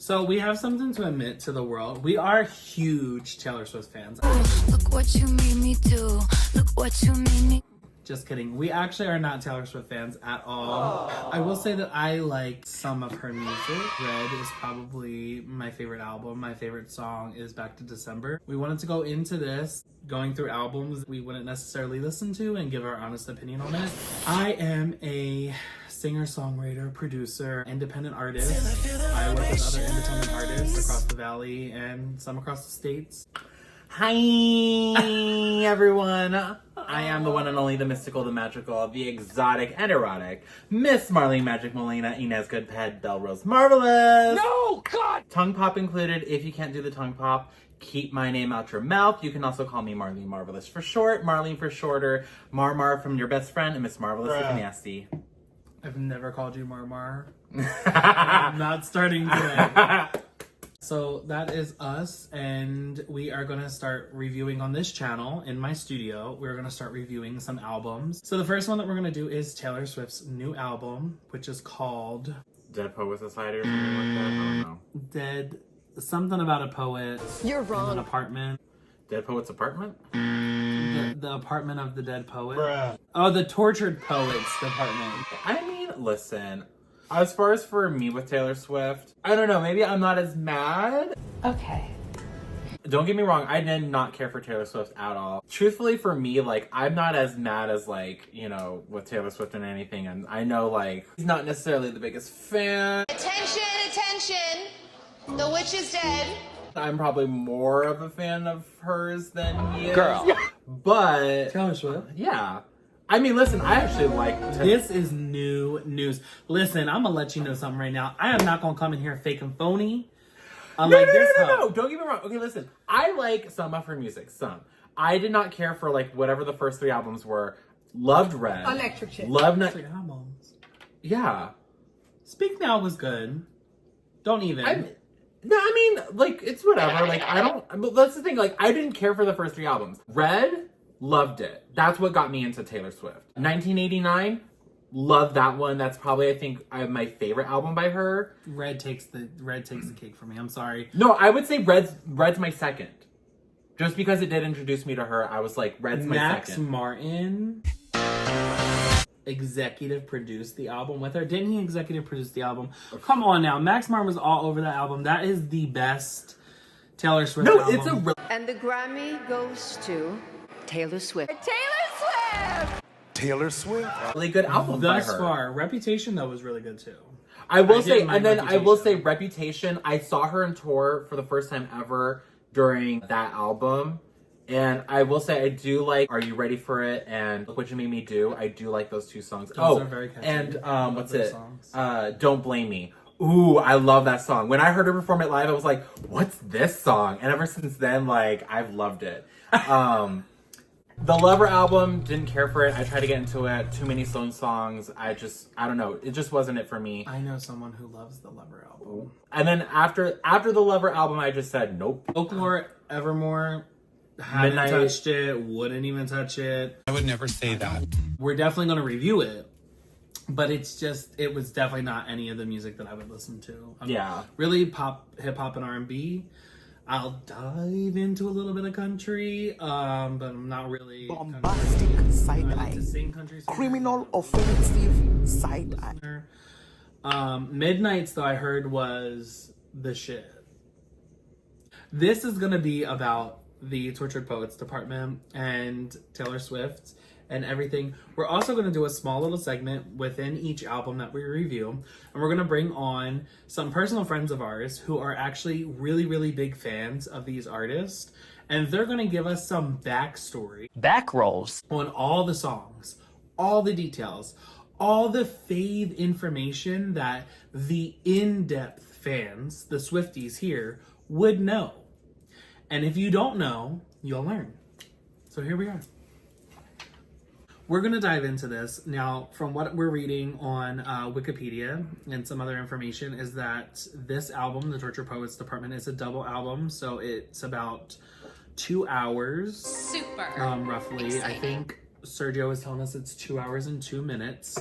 So we have something to admit to the world. We are huge Taylor Swift fans. Look what you made me do. Look what you made me. Just kidding. We actually are not Taylor Swift fans at all. I will say that I like some of her music. Red is probably my favorite album. My favorite song is Back to December. We wanted to go into this going through albums we wouldn't necessarily listen to and give our honest opinion on it. I am a singer, songwriter, producer, independent artist. I work with other independent artists across the valley and some across the states. Hi, everyone. I am the one and only, the mystical, the magical, the exotic, and erotic Miss Marlene Magic Molina Inez Goodped Belrose Marvelous. No, God! Tongue pop included. If you can't do the tongue pop, keep my name out your mouth. You can also call me Marlene Marvelous for short, Marlene for shorter, Mar from your best friend, and Miss Marvelous if nasty. I've never called you Marmar. I'm not starting today. So that is us, and we are going to start reviewing on this channel in my studio. We're going to start reviewing some albums. So the first one that we're going to do is Taylor Swift's new album, which is called Dead Poet Society or something like that. I don't know. Dead, something about a poet. You're in wrong. an apartment. Dead Poet's Apartment? The apartment of the dead poet. Oh, the tortured poets department. I mean, listen. As far as for me with Taylor Swift, I don't know, maybe I'm not as mad. Okay. Don't get me wrong, I did not care for Taylor Swift at all. Truthfully, for me, like, I'm not as mad as, like, you know, with Taylor Swift and anything. And I know, like, he's not necessarily the biggest fan. Attention, attention. The witch is dead. I'm probably more of a fan of hers than he is. Girl. But, Taylor Swift. yeah. I mean, listen, I actually like... This is new news. Listen, I'm gonna let you know something right now. I am not gonna come in here fake and phony. No, don't get me wrong. Okay, listen. I like some of her music, some. I did not care for, like, whatever the first 3 albums were. Loved Red. Electric Chick. Loved... Three albums. Yeah. Speak Now was good. Don't even. No, I mean, like, it's whatever. Like, I don't... But that's the thing. Like, I didn't care for the first 3 albums. Red... Loved it. That's what got me into Taylor Swift. 1989, loved that one. That's probably, I think, my favorite album by her. Red takes the cake for me. I'm sorry. No, I would say Red's my second. Just because it did introduce me to her, I was like, Red's my Max second. Martin executive produced the album with her. Didn't he executive produce the album? Come on now. Max Martin was all over that album. That is the best Taylor Swift album. No, it's a And the Grammy goes to Taylor Swift. Taylor Swift. really good album by Thus her. far. Reputation, though, was really good, too. I will I say, did like and then I will say Reputation. Reputation. I saw her in tour for the first time ever during that album. And I will say, I do like Are You Ready for It? And Look What You Made Me Do. I do like those 2 songs. Those are very catchy. And Love what's those it? songs. Don't Blame Me. Ooh, I love that song. When I heard her perform it live, I was like, what's this song? And ever since then, like, I've loved it. The Lover album, didn't care for it. I tried to get into it. Too many slow songs. I don't know. It just wasn't it for me. I know someone who loves the Lover album. And then after the Lover album, I just said, nope. Folklore, Evermore, hadn't Midnight. touched it, wouldn't even touch it. I would never say that. We're definitely going to review it, but it was definitely not any of the music that I would listen to. Yeah. Really pop, hip hop, and R&B. I'll dive into a little bit of country, but I'm not really Bombastic side I like eye. to sing country songs. Criminal offensive side eye. Midnights, though, I heard was the shit. This is going to be about the Tortured Poets Department and Taylor Swift and everything. We're also going to do a small little segment within each album that we review. And we're going to bring on some personal friends of ours who are actually really, really big fans of these artists. And they're going to give us some backstory. Back rolls. On all the songs, all the details, all the fave information that the in-depth fans, the Swifties here, would know. And if you don't know, you'll learn. So here we are. We're going to dive into this. Now, from what we're reading on Wikipedia and some other information is that this album, The Tortured Poets Department, is a double album. So it's about 2 hours. Super. Roughly. exciting. I think Sergio was telling us it's 2 hours and 2 minutes.